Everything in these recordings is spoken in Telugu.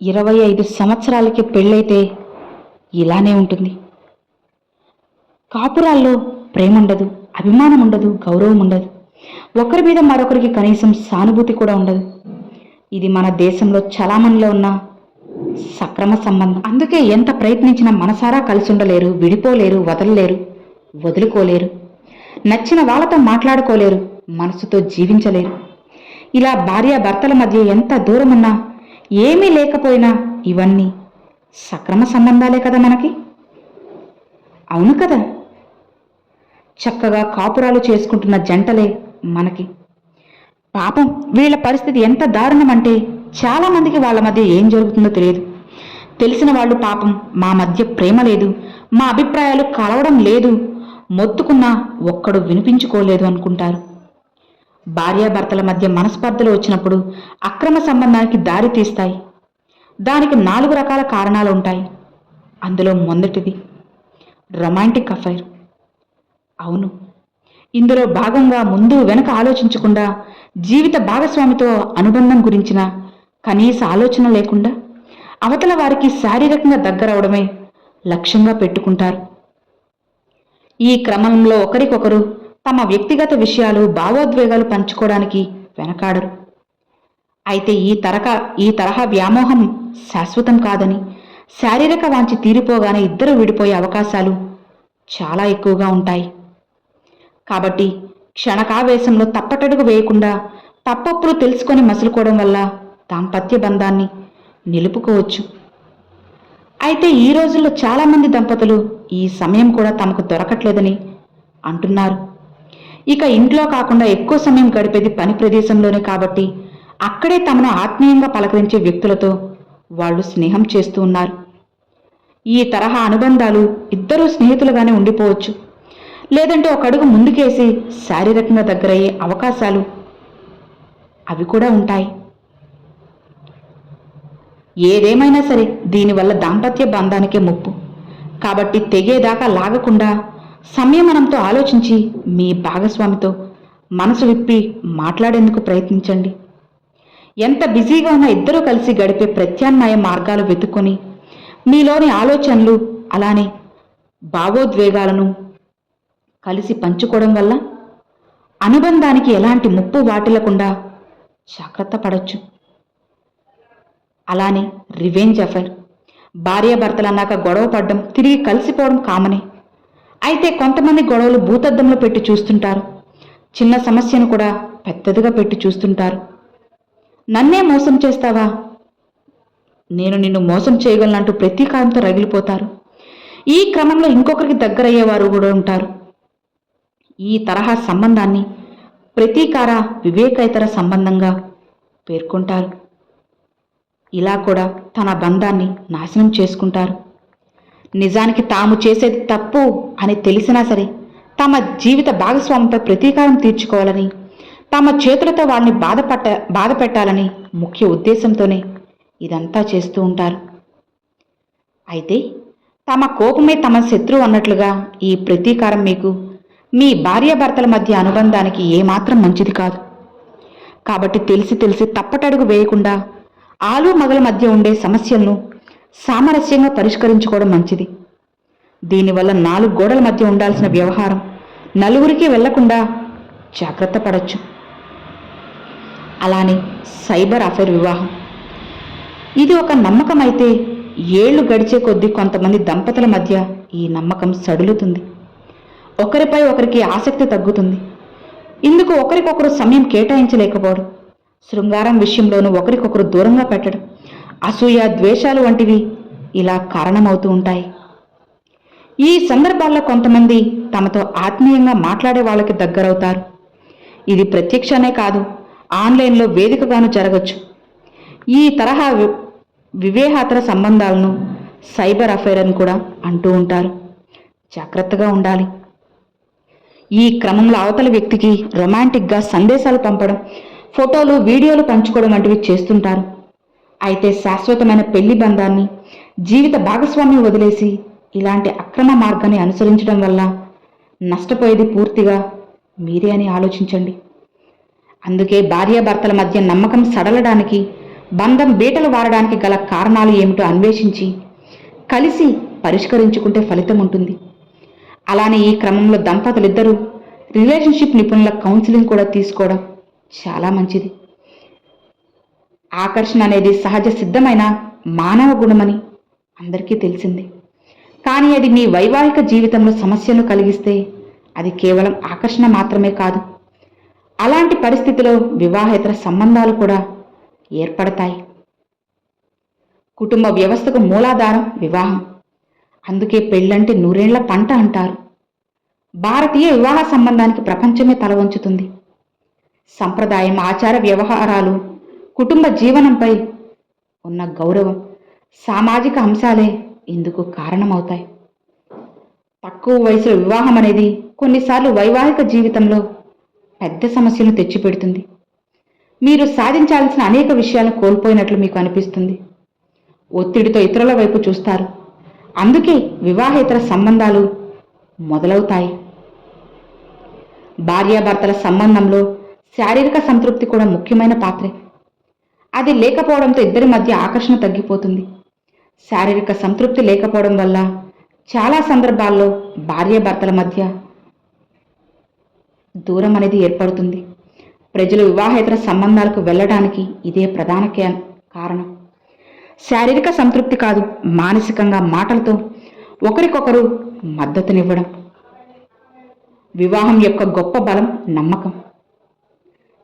25 సంవత్సరాలకి పెళ్ళైతే ఇలానే ఉంటుంది. కాపురాల్లో ప్రేమ ఉండదు, అభిమానం ఉండదు, గౌరవం ఉండదు. ఒకరి మీద మరొకరికి కనీసం సానుభూతి కూడా ఉండదు. ఇది మన దేశంలో చలామణిలో ఉన్న సక్రమ సంబంధం. అందుకే ఎంత ప్రయత్నించినా మనసారా కలిసి ఉండలేరు, విడిపోలేరు, వదలలేరు, వదులుకోలేరు. నచ్చిన వాళ్ళతో మాట్లాడుకోలేరు, మనసుతో జీవించలేరు. ఇలా భార్యాభర్తల మధ్య ఎంత దూరం ఉన్నా, ఏమీ లేకపోయినా ఇవన్నీ సక్రమ సంబంధాలే కదా మనకి. అవును కదా. చక్కగా కాపురాలు చేసుకుంటున్న జంటలే మనకి. పాపం వీళ్ళ పరిస్థితి ఎంత దారుణం అంటే చాలామందికి వాళ్ళ మధ్య ఏం జరుగుతుందో తెలియదు. తెలిసిన వాళ్ళు పాపం మా మధ్య ప్రేమ లేదు, మా అభిప్రాయాలు కలవడం లేదు, మొత్తుకున్నా ఒక్కడు వినిపించుకోలేదు అనుకుంటారు. భార్యాభర్తల మధ్య మనస్పర్ధలు వచ్చినప్పుడు అక్రమ సంబంధానికి దారి తీస్తాయి. దానికి 4 రకాల కారణాలు ఉంటాయి. అందులో మొదటిది రొమాంటిక్ అఫైర్. అవును, ఇందులో భాగంగా ముందు వెనక ఆలోచించకుండా జీవిత భాగస్వామితో అనుబంధం గురించిన కనీస ఆలోచన లేకుండా అవతల వారికి శారీరకంగా దగ్గరవడమే లక్ష్యంగా పెట్టుకుంటారు. ఈ క్రమంలో ఒకరికొకరు తమ వ్యక్తిగత విషయాలు, భావోద్వేగాలు పంచుకోవడానికి వెనకాడరు. అయితే ఈ తరహా వ్యామోహం శాశ్వతం కాదని, శారీరక వాంఛ తీరిపోగానే ఇద్దరు విడిపోయే అవకాశాలు చాలా ఎక్కువగా ఉంటాయి. కాబట్టి క్షణకావేశంలో తప్పటడుగు వేయకుండా తప్పప్పులు తెలుసుకొని మసులుకోవడం వల్ల దాంపత్య బంధాన్ని నిలుపుకోవచ్చు. అయితే ఈ రోజుల్లో చాలామంది దంపతులు ఈ సమయం కూడా తమకు దొరకట్లేదని అంటున్నారు. ఇక ఇంట్లో కాకుండా ఎక్కువ సమయం గడిపేది పని ప్రదేశంలోనే కాబట్టి అక్కడే తమను ఆత్మీయంగా పలకరించే వ్యక్తులతో వాళ్ళు స్నేహం చేస్తూ ఉన్నారు. ఈ తరహా అనుబంధాలు ఇద్దరూ స్నేహితులుగానే ఉండిపోవచ్చు. లేదంటే ఒక అడుగు ముందుకేసి శారీరకంగా దగ్గరయ్యే అవకాశాలు అవి కూడా ఉంటాయి. ఏదేమైనా సరే దీనివల్ల దాంపత్య బంధానికే ముప్పు. కాబట్టి తెగేదాకా లాగకుండా సంయమనంతో ఆలోచించి మీ భాగస్వామితో మనసు విప్పి మాట్లాడేందుకు ప్రయత్నించండి. ఎంత బిజీగా ఉన్నా ఇద్దరూ కలిసి గడిపే ప్రత్యామ్నాయ మార్గాలు వెతుక్కొని మీలోని ఆలోచనలు అలానే భావోద్వేగాలను కలిసి పంచుకోవడం వల్ల అనుబంధానికి ఎలాంటి ముప్పు వాటిల్లకుండా జాగ్రత్త పడవచ్చు. అలానే రివెంజ్ అఫైర్. భార్యాభర్తలు అన్నాక గొడవ పడడం, తిరిగి కలిసిపోవడం కామనే. అయితే కొంతమంది గొడవలు భూతద్దంలో పెట్టి చూస్తుంటారు. చిన్న సమస్యను కూడా పెద్దదిగా పెట్టి చూస్తుంటారు. నన్నే మోసం చేస్తావా, నేను నిన్ను మోసం చేయగలనంటూ ప్రతీకారంతో రగిలిపోతారు. ఈ క్రమంలో ఇంకొకరికి దగ్గరయ్యేవారు కూడా ఉంటారు. ఈ తరహా సంబంధాన్ని ప్రతీకార వివేకేతర సంబంధంగా పేర్కొంటారు. ఇలా కూడా తన బంధాన్ని నాశనం చేసుకుంటారు. నిజానికి తాము చేసేది తప్పు అని తెలిసినా సరే తమ జీవిత భాగస్వామిపై ప్రతీకారం తీర్చుకోవాలని, తమ చేతులతో వాళ్ళని బాధ పెట్టాలని ముఖ్య ఉద్దేశంతోనే ఇదంతా చేస్తూ ఉంటారు. అయితే తమ కోపమే తమ శత్రువు అన్నట్లుగా ఈ ప్రతీకారం మీకు మీ భార్యాభర్తల మధ్య అనుబంధానికి ఏమాత్రం మంచిది కాదు. కాబట్టి తెలిసి తప్పటడుగు వేయకుండా ఆలు మగల మధ్య ఉండే సమస్యలను సామరస్యంగా పరిష్కరించుకోవడం మంచిది. దీనివల్ల 4 గోడల మధ్య ఉండాల్సిన వ్యవహారం నలుగురికి వెళ్లకుండా జాగ్రత్త పడవచ్చు. అలానే సైబర్ అఫైర్ వివాహం. ఇది ఒక నమ్మకం అయితే ఏళ్లు గడిచే కొద్దీ కొంతమంది దంపతుల మధ్య ఈ నమ్మకం సడులుతుంది. ఒకరిపై ఒకరికి ఆసక్తి తగ్గుతుంది. ఇందుకు ఒకరికొకరు సమయం కేటాయించలేకపోవడం, శృంగారం విషయంలోనూ ఒకరికొకరు దూరంగా పెట్టడం, అసూయ, ద్వేషాలు వంటివి ఇలా కారణమవుతూ ఉంటాయి. ఈ సందర్భాల్లో కొంతమంది తమతో ఆత్మీయంగా మాట్లాడే వాళ్ళకి దగ్గరవుతారు. ఇది ప్రత్యక్షనే కాదు, ఆన్లైన్లో వేదికగాను జరగచ్చు. ఈ తరహా వివేహాతర సంబంధాలను సైబర్ అఫైర్ అని కూడా అంటూ ఉంటారు. జాగ్రత్తగా ఉండాలి. ఈ క్రమంలో అవతల వ్యక్తికి రొమాంటిక్గా సందేశాలు పంపడం, ఫోటోలు, వీడియోలు పంచుకోవడం వంటివి చేస్తుంటారు. అయితే శాశ్వతమైన పెళ్లి బంధాన్ని, జీవిత భాగస్వామిని వదిలేసి ఇలాంటి అక్రమ మార్గాన్ని అనుసరించడం వల్ల నష్టపోయేది పూర్తిగా మీరే అని ఆలోచించండి. అందుకే భార్యాభర్తల మధ్య నమ్మకం సడలడానికి బంధం బీటలు వారడానికి గల కారణాలు ఏమిటో అన్వేషించి కలిసి పరిష్కరించుకుంటే ఫలితం ఉంటుంది. అలానే ఈ క్రమంలో దంపతులిద్దరూ రిలేషన్షిప్ నిపుణుల కౌన్సిలింగ్ కూడా తీసుకోవడం చాలా మంచిది. ఆకర్షణ అనేది సహజ సిద్ధమైన మానవ గుణమని అందరికీ తెలిసింది. కానీ అది మీ వైవాహిక జీవితంలో సమస్యలు కలిగిస్తే అది కేవలం ఆకర్షణ మాత్రమే కాదు, అలాంటి పరిస్థితిలో వివాహేతర సంబంధాలు కూడా ఏర్పడతాయి. కుటుంబ వ్యవస్థకు మూలాధారం వివాహం. అందుకే పెళ్ళంటే నూరేళ్ల పంట అంటారు. భారతీయ వివాహ సంబంధానికి ప్రపంచమే తల వంచుతుంది. సంప్రదాయం, ఆచార వ్యవహారాలు, కుటుంబ జీవనంపై ఉన్న గౌరవం, సామాజిక అంశాలే ఇందుకు కారణమవుతాయి. తక్కువ వయసులో వివాహం అనేది కొన్నిసార్లు వైవాహిక జీవితంలో పెద్ద సమస్యలను తెచ్చిపెడుతుంది. మీరు సాధించాల్సిన అనేక విషయాలను కోల్పోయినట్లు మీకు అనిపిస్తుంది. ఒత్తిడితో ఇతరుల వైపు చూస్తారు. అందుకే వివాహేతర సంబంధాలు మొదలవుతాయి. భార్యాభర్తల సంబంధంలో శారీరక సంతృప్తి కూడా ముఖ్యమైన పాత్రే. అది లేకపోవడంతో ఇద్దరి మధ్య ఆకర్షణ తగ్గిపోతుంది. శారీరక సంతృప్తి లేకపోవడం వల్ల చాలా సందర్భాల్లో భార్యాభర్తల మధ్య దూరం అనేది ఏర్పడుతుంది. ప్రజలు వివాహేతర సంబంధాలకు వెళ్ళడానికి ఇదే ప్రధాన కారణం. శారీరక సంతృప్తి కాదు, మానసికంగా మాటలతో ఒకరికొకరు మద్దతునివ్వడం. వివాహం యొక్క గొప్ప బలం నమ్మకం.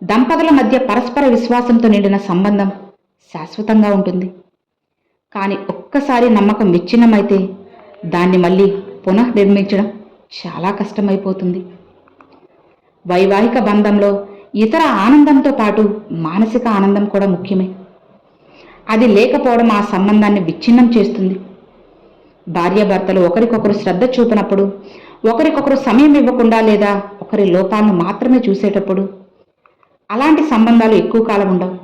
దంపతుల మధ్య పరస్పర విశ్వాసంతో నిండిన సంబంధం శాశ్వతంగా ఉంటుంది. కానీ ఒక్కసారి నమ్మకం విచ్ఛిన్నమైతే దాన్ని మళ్ళీ పునఃనిర్మించడం చాలా కష్టమైపోతుంది. వైవాహిక బంధంలో ఇతర ఆనందంతో పాటు మానసిక ఆనందం కూడా ముఖ్యమే. అది లేకపోవడం ఆ సంబంధాన్ని విచ్ఛిన్నం చేస్తుంది. భార్యాభర్తలు ఒకరికొకరు శ్రద్ధ చూపినప్పుడు, ఒకరికొకరు సమయం ఇవ్వకుండా లేదా ఒకరి లోపాలను మాత్రమే చూసేటప్పుడు అలాంటి సంబంధాలు ఎక్కువ కాలం ఉండవు.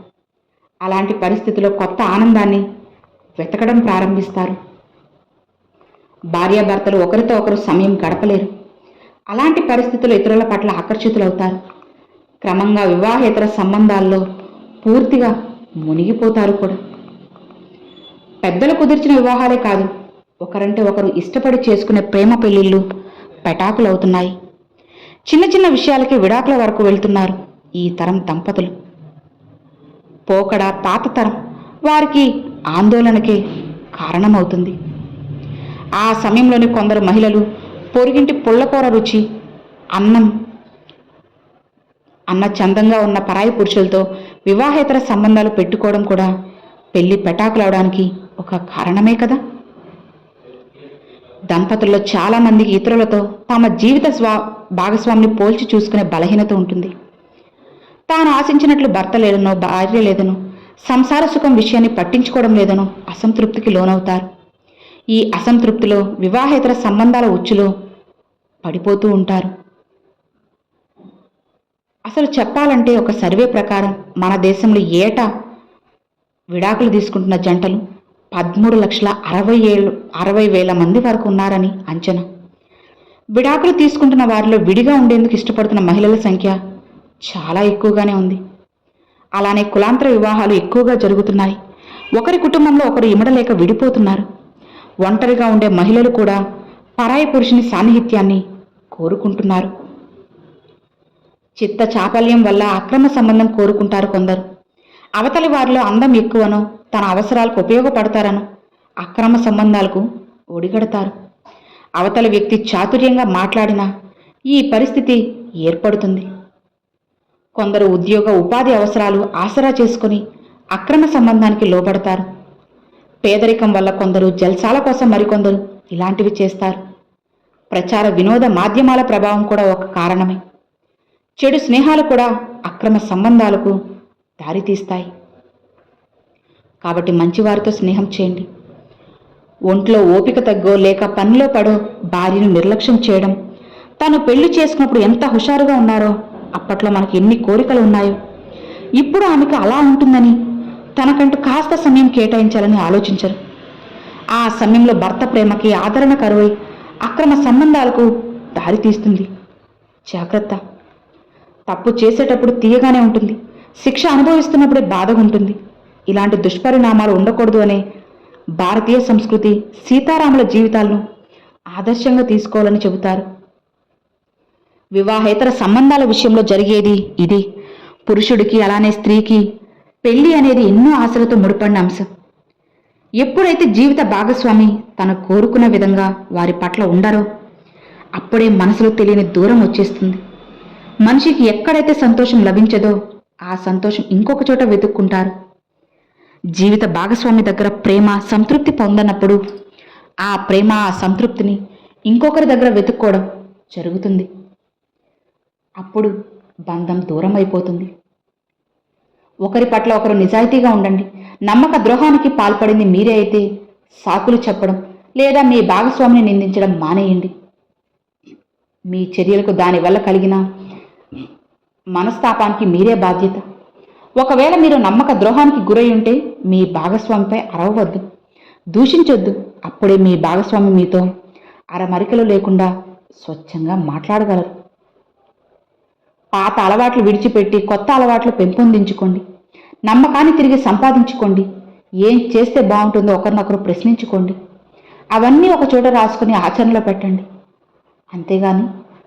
అలాంటి పరిస్థితుల్లో కొత్త ఆనందాన్ని వెతకడం ప్రారంభిస్తారు. భార్యాభర్తలు ఒకరితో ఒకరు సమయం గడపలేరు. అలాంటి పరిస్థితుల్లో ఇతరుల పట్ల ఆకర్షితులవుతారు. క్రమంగా వివాహేతర సంబంధాల్లో పూర్తిగా మునిగిపోతారు కూడా. పెద్దలు కుదిర్చిన వివాహాలే కాదు, ఒకరంటే ఒకరు ఇష్టపడి చేసుకునే ప్రేమ పెళ్లిళ్ళు పెటాకులవుతున్నాయి. చిన్న చిన్న విషయాలకి విడాకుల వరకు వెళ్తున్నారు ఈ తరం దంపతులు. పోకడ పాత తరం వారికి ఆందోళనకే కారణమవుతుంది. ఆ సమయంలోని కొందరు మహిళలు పొరుగింటి పుల్లకూర రుచి అన్న చందంగా ఉన్న పరాయి పురుషులతో వివాహేతర సంబంధాలు పెట్టుకోవడం కూడా పెళ్లి పెటాకులవడానికి ఒక కారణమే కదా. దంపతుల్లో చాలా మందికి ఇతరులతో తమ జీవిత భాగస్వామిని పోల్చి చూసుకునే బలహీనత ఉంటుంది. తాను ఆశించినట్లు భర్త లేదనో, భార్య లేదనో, సంసార సుఖం విషయాన్ని పట్టించుకోవడం లేదనో అసంతృప్తికి లోనవుతారు. ఈ అసంతృప్తిలో వివాహేతర సంబంధాల ఉచ్చులో పడిపోతూ ఉంటారు. అసలు చెప్పాలంటే ఒక సర్వే ప్రకారం మన దేశంలో ఏటా విడాకులు తీసుకుంటున్న జంటలు 13,60,000 మంది వరకు ఉన్నారని అంచనా. విడాకులు తీసుకుంటున్న వారిలో విడిగా ఉండేందుకు ఇష్టపడుతున్న మహిళల సంఖ్య చాలా ఎక్కువగానే ఉంది. అలానే కులాంతర వివాహాలు ఎక్కువగా జరుగుతున్నాయి. ఒకరి కుటుంబంలో ఒకరు ఇమడలేక విడిపోతున్నారు. ఒంటరిగా ఉండే మహిళలు కూడా పరాయి పురుషుని సాన్నిహిత్యాన్ని కోరుకుంటున్నారు. చిత్త చాపల్యం వల్ల అక్రమ సంబంధం కోరుకుంటారు కొందరు. అవతలి వారిలో అందం ఎక్కువనో, తన అవసరాలకు ఉపయోగపడతారనో అక్రమ సంబంధాలకు ఒడిగడతారు. అవతలి వ్యక్తి చాతుర్యంగా మాట్లాడినా ఈ పరిస్థితి ఏర్పడుతుంది. కొందరు ఉద్యోగ ఉపాధి అవసరాలు ఆసరా చేసుకుని అక్రమ సంబంధానికి లోబడతారు. పేదరికం వల్ల కొందరు జల్సాల కోసం మరికొందరు ఇలాంటివి చేస్తారు. ప్రచార వినోద మాధ్యమాల ప్రభావం కూడా ఒక కారణమే. చెడు స్నేహాలు కూడా అక్రమ సంబంధాలకు దారితీస్తాయి. కాబట్టి మంచివారితో స్నేహం చేయండి. ఒంట్లో ఓపిక తగ్గో లేక పనిలో పడో భార్యను నిర్లక్ష్యం చేయడం, తను పెళ్లి చేసుకున్నప్పుడు ఎంత హుషారుగా ఉన్నారో, అప్పట్లో మనకి ఎన్ని కోరికలు ఉన్నాయో, ఇప్పుడు ఆమెకు అలా ఉంటుందని తనకంటూ కాస్త సమయం కేటాయించాలని ఆలోచించరు. ఆ సమయంలో భర్త ప్రేమకి ఆదరణ కరువై అక్రమ సంబంధాలకు దారితీస్తుంది. జాగ్రత్త. తప్పు చేసేటప్పుడు తీయగానే ఉంటుంది, శిక్ష అనుభవిస్తున్నప్పుడే బాధగా ఉంటుంది. ఇలాంటి దుష్పరిణామాలు ఉండకూడదు అనే భారతీయ సంస్కృతి సీతారాముల జీవితాలను ఆదర్శంగా తీసుకోవాలని చెబుతారు. వివాహేతర సంబంధాల విషయంలో జరిగేది ఇది. పురుషుడికి అలానే స్త్రీకి పెళ్లి అనేది ఎన్నో ఆశలతో ముడిపడిన అంశం. ఎప్పుడైతే జీవిత భాగస్వామి తను కోరుకున్న విధంగా వారి పట్ల ఉండరో అప్పుడే మనసులో తెలియని దూరం వచ్చేస్తుంది. మనిషికి ఎక్కడైతే సంతోషం లభించదో ఆ సంతోషం ఇంకొక చోట వెతుక్కుంటారు. జీవిత భాగస్వామి దగ్గర ప్రేమ సంతృప్తి పొందనప్పుడు ఆ ప్రేమ ఆ సంతృప్తిని ఇంకొకరి దగ్గర వెతుక్కోవడం జరుగుతుంది. అప్పుడు బంధం దూరం అయిపోతుంది. ఒకరి పట్ల ఒకరు నిజాయితీగా ఉండండి. నమ్మక ద్రోహానికి పాల్పడింది మీరే అయితే సాకులు చెప్పడం లేదా మీ భాగస్వామిని నిందించడం మానేయండి. మీ చర్యలకు దానివల్ల కలిగిన మనస్తాపానికి మీరే బాధ్యత. ఒకవేళ మీరు నమ్మక ద్రోహానికి గురై ఉంటే మీ భాగస్వామిపై అరవవద్దు, దూషించొద్దు. అప్పుడే మీ భాగస్వామి మీతో అరమరికలు లేకుండా స్వచ్ఛంగా మాట్లాడగలరు. పాత అలవాట్లు విడిచిపెట్టి కొత్త అలవాట్లు పెంపొందించుకోండి. నమ్మకాన్ని తిరిగి సంపాదించుకోండి. ఏం చేస్తే బాగుంటుందో ఒకరినొకరు ప్రశ్నించుకోండి. అవన్నీ ఒక చోట రాసుకుని ఆచరణలో పెట్టండి. అంతేగాని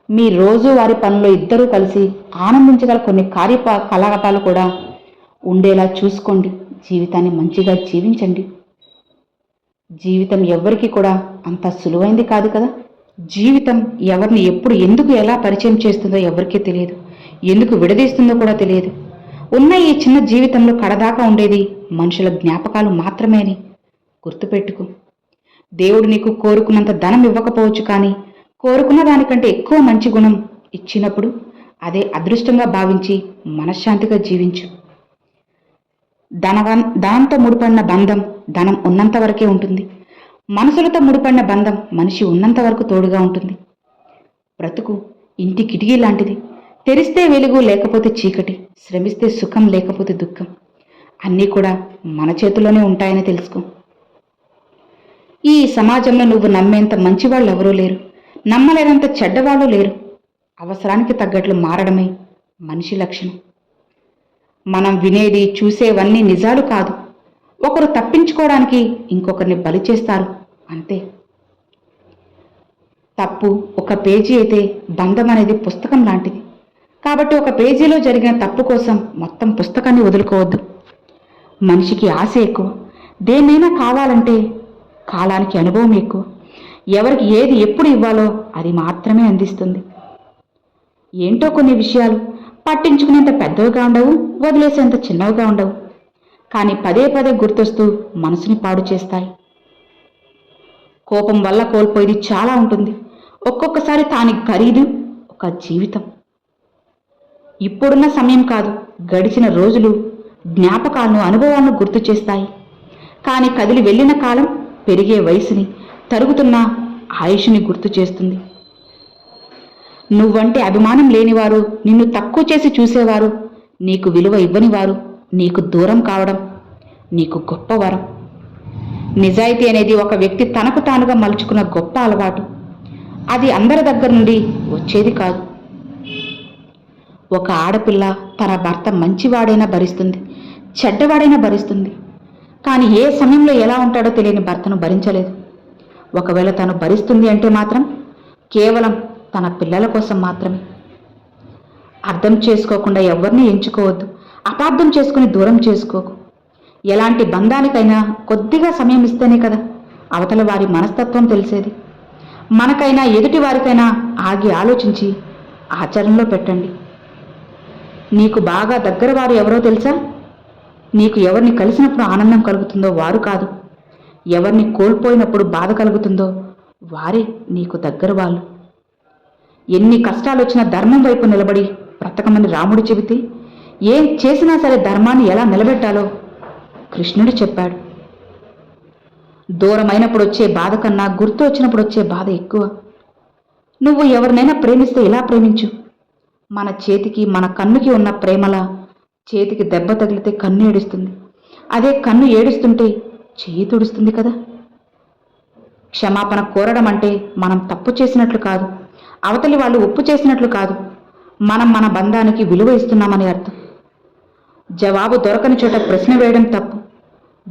మీ రోజువారి పనుల్లో ఇద్దరూ కలిసి ఆనందించగల కొన్ని కార్యకలాపాలు కూడా ఉండేలా చూసుకోండి. జీవితాన్ని మంచిగా జీవించండి. జీవితం ఎవరికి కూడా అంత సులువైంది కాదు కదా. జీవితం ఎవరిని ఎప్పుడు ఎందుకు ఎలా పరిచయం చేస్తుందో ఎవరికీ తెలియదు, ఎందుకు విడదీస్తుందో కూడా తెలియదు. ఉన్న ఈ చిన్న జీవితంలో కడదాకా ఉండేది మనుషుల జ్ఞాపకాలు మాత్రమే అని గుర్తుపెట్టుకో. దేవుడు నీకు కోరుకున్నంత ధనం ఇవ్వకపోవచ్చు, కానీ కోరుకున్న దానికంటే ఎక్కువ మంచి గుణం ఇచ్చినప్పుడు అదే అదృష్టంగా భావించి మనశ్శాంతిగా జీవించు. ధనంతో ముడిపడిన బంధం ధనం ఉన్నంత వరకే ఉంటుంది. మనసులతో ముడిపడిన బంధం మనిషి ఉన్నంత వరకు తోడుగా ఉంటుంది. బ్రతుకు ఇంటి కిటికీ లాంటిది. తెరిస్తే వెలుగు, లేకపోతే చీకటి. శ్రమిస్తే సుఖం, లేకపోతే దుఃఖం. అన్నీ కూడా మన చేతుల్లోనే ఉంటాయని తెలుసుకో. ఈ సమాజంలో నువ్వు నమ్మేంత మంచివాళ్ళు ఎవరూ లేరు, నమ్మలేనంత చెడ్డవాళ్ళు లేరు. అవసరానికి తగ్గట్లు మారడమే మనిషి లక్షణం. మనం వినేది చూసేవన్నీ నిజాలు కాదు. ఒకరు తప్పించుకోవడానికి ఇంకొకరిని బలి చేస్తారు, అంతే. తప్పు ఒక పేజీ అయితే బంధం అనేది పుస్తకం లాంటిది. కాబట్టి ఒక పేజీలో జరిగిన తప్పు కోసం మొత్తం పుస్తకాన్ని వదులుకోవద్దు. మనిషికి ఆశ ఎక్కువ. దేన్నైనా కావాలంటే కాలానికి అనుభవం ఎక్కువ. ఎవరికి ఏది ఎప్పుడు ఇవ్వాలో అది మాత్రమే అందిస్తుంది. ఏంటో కొన్ని విషయాలు పట్టించుకునేంత పెద్దవిగా ఉండవు, వదిలేసేంత చిన్నవిగా ఉండవు, కానీ పదే పదే గుర్తొస్తూ మనసుని పాడు చేస్తాయి. కోపం వల్ల కోల్పోయేది చాలా ఉంటుంది. ఒక్కొక్కసారి దానికి ఖరీదు ఒక జీవితం. ఇప్పుడున్న సమయం కాదు, గడిచిన రోజులు జ్ఞాపకాలను, అనుభవాలను గుర్తు చేస్తాయి. కానీ కదిలి వెళ్ళిన కాలం పెరిగే వయసుని, తరుగుతున్న ఆయుష్ని గుర్తు చేస్తుంది. నువ్వంటే అభిమానం లేనివారు, నిన్ను తక్కువ చేసి చూసేవారు, నీకు విలువ ఇవ్వనివారు నీకు దూరం కావడం నీకు గొప్ప వరం. నిజాయితీ అనేది ఒక వ్యక్తి తనకు తానుగా మలుచుకున్న గొప్ప అలవాటు. అది అందరి దగ్గర నుండి వచ్చేది కాదు. ఒక ఆడపిల్ల తన భర్త మంచివాడైనా భరిస్తుంది, చెడ్డవాడైనా భరిస్తుంది. కానీ ఏ సమయంలో ఎలా ఉంటాడో తెలియని భర్తను భరించలేదు. ఒకవేళ తను భరిస్తుంది అంటే మాత్రం కేవలం తన పిల్లల కోసం మాత్రమే. అర్థం చేసుకోకుండా ఎవరిని ఎంచుకోవద్దు. అపార్థం చేసుకుని దూరం చేసుకోకు. ఎలాంటి బంధానికైనా కొద్దిగా సమయం ఇస్తేనే కదా అవతల వారి మనస్తత్వం తెలిసేది. మనకైనా ఎదుటి వారికైనా ఆగి ఆలోచించి ఆచరణలో పెట్టండి. నీకు బాగా దగ్గర వారు ఎవరో తెలుసా? నీకు ఎవరిని కలిసినప్పుడు ఆనందం కలుగుతుందో వారు కాదు, ఎవరిని కోల్పోయినప్పుడు బాధ కలుగుతుందో వారే నీకు దగ్గర వాళ్ళు. ఎన్ని కష్టాలు వచ్చినా ధర్మం వైపు నిలబడి బ్రతకమని రాముడు చెబితే, ఏం చేసినా సరే ధర్మాన్ని ఎలా నిలబెట్టాలో కృష్ణుడు చెప్పాడు. దూరమైనప్పుడు వచ్చే బాధ కన్నా గుర్తు వచ్చినప్పుడు వచ్చే బాధ ఎక్కువ. నువ్వు ఎవరినైనా ప్రేమిస్తే ఇలా ప్రేమించు. మన చేతికి, మన కన్నుకి ఉన్న ప్రేమలా చేతికి దెబ్బ తగిలితే కన్ను ఏడుస్తుంది, అదే కన్ను ఏడుస్తుంటే చెయ్యి తుడుస్తుంది కదా. క్షమాపణ కోరడం అంటే మనం తప్పు చేసినట్లు కాదు, అవతలి వాళ్ళు ఒప్పు చేసినట్లు కాదు, మనం మన బంధానికి విలువ ఇస్తున్నామని అర్థం. జవాబు దొరకని చోట ప్రశ్న వేయడం తప్పు.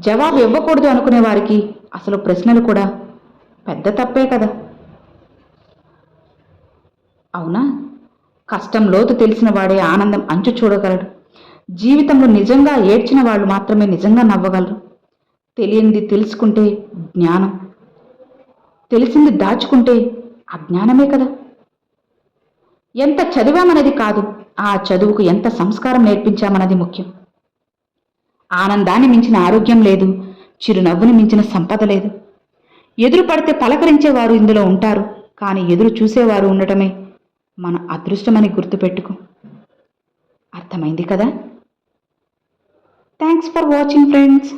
జవాబు ఇవ్వకూడదు అనుకునే వారికి అసలు ప్రశ్నలు కూడా పెద్ద తప్పే కదా. అవునా? కష్టం లోతు తెలిసిన వాడే ఆనందం అంచు చూడగలడు. జీవితంలో నిజంగా ఏడ్చిన వాళ్ళు మాత్రమే నిజంగా నవ్వగలరు. తెలియంది తెలుసుకుంటే జ్ఞానం, తెలిసింది దాచుకుంటే అజ్ఞానమే కదా. ఎంత చదివామనేది కాదు, ఆ చదువుకు ఎంత సంస్కారం నేర్పించామన్నది ముఖ్యం. ఆనందాన్ని మించిన ఆరోగ్యం లేదు, చిరునవ్వుని మించిన సంపద లేదు. ఎదురు పడితే పలకరించేవారు ఇందులో ఉంటారు, కానీ ఎదురు చూసేవారు ఉండటమే మన అదృష్టమని గుర్తుపెట్టుకో. అర్థమైంది కదా? Thanks for watching friends.